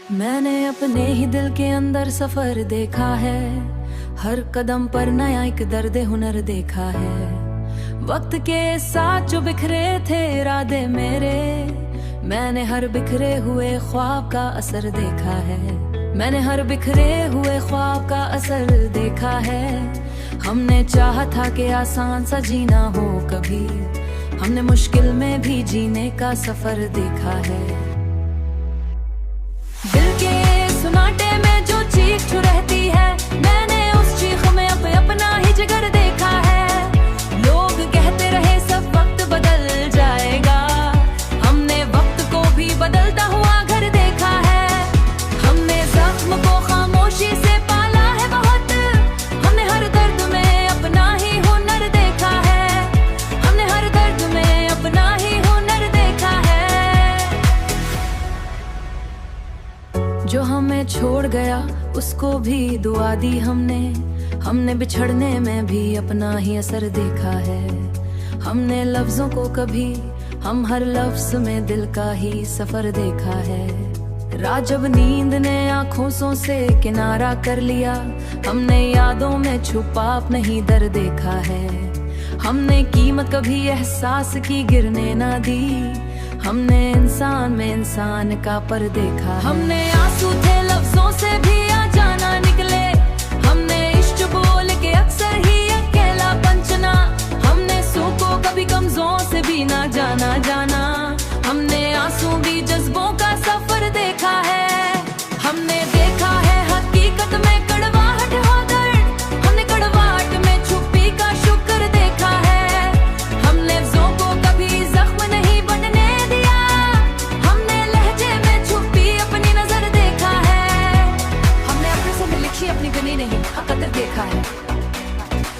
मैंने अपने ही दिल के अंदर सफर देखा है, हर कदम पर नया एक दर्द हुनर देखा है। वक्त के साथ जो बिखरे थे इरादे मेरे, मैंने हर बिखरे हुए ख्वाब का असर देखा है। मैंने हर बिखरे हुए ख्वाब का असर देखा है। हमने चाहा था कि आसान सा जीना हो कभी, हमने मुश्किल में भी जीने का सफर देखा है। दिल के सुनाटे में जो चीख छू रहती है, मैंने उस चीख में अपना ही जिगर देखा है। लोग कहते रहे सब वक्त बदल जाएगा, हमने वक्त को भी बदलता हुआ घर देखा है। हमने जख्म को खामोशी से पाला है बहुत, हमने हर दर्द में अपना ही हुनर देखा है। हमने हर दर्द में अपना ही हुनर देखा है। जो हमें छोड़ गया उसको भी दुआ दी हमने बिछड़ने में भी अपना ही असर देखा है। हमने लफ्जों को कभी, हम हर लफ्ज में दिल का ही सफर देखा है। रात जब नींद ने आँखों से किनारा कर लिया, हमने यादों में छुपा अपना ही दर्द देखा है। हमने कीमत कभी एहसास की गिरने ना दी, हमने इंसान में इंसान का पर देखा। हमने आंसू थे लफ्जों से भी आ जाना निकले, हमने इश्क बोल के अक्सर ही अकेला पंचना। हमने सू को कभी कमजों से भी ना जाना, हमने आंसू भी जज्बों का सफर देखा है। हमने देखा है हकीकत में कड़वाहट हो दर्द, हमने कड़वाहट में छुपी का शुक्र देखा है। हमने लफ्जों को कभी जख्म नहीं बनने दिया, हमने लहजे में छुपी अपनी नजर देखा है। हमने अपने से लिखी अपनी गनी नहीं कदर देखा है।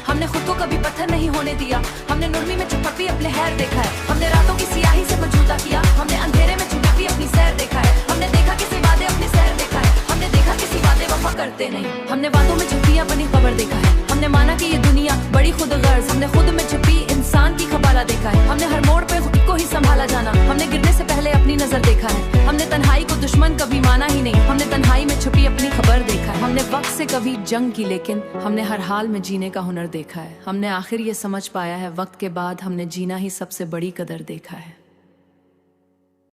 हमने खुद को कभी पत्थर नहीं होने दिया, हमने नरमी में छुपा भी अपने हैर देखा है। हमने रातों की सियाही से मौजूदा किया, हमने अंधेरे में छुपी भी अपनी सैर देखा है। हमने देखा किसी वादे अपनी सैर देखा है, हमने देखा किसी वादे वफा करते नहीं। हमने बातों में छुपी अपनी खबर देखा है। हमने माना कि ये दुनिया बड़ी खुद गर्ज, हमने खुद में छुपी इंसान की खबाला देखा है। हमने हर मोड़ पे खुद को ही संभाला जाना, हमने गिरने से पहले अपनी नजर देखा है। हमने तन्हाई को दुश्मन कभी माना ही नहीं, हमने तन्हाई में छुपी अपनी खबर देखा है। हमने वक्त से कभी जंग की, लेकिन हमने हर हाल में जीने का हुनर देखा है। हमने आखिर ये समझ पाया है, वक्त के बाद हमने जीना ही सबसे बड़ी कदर देखा है।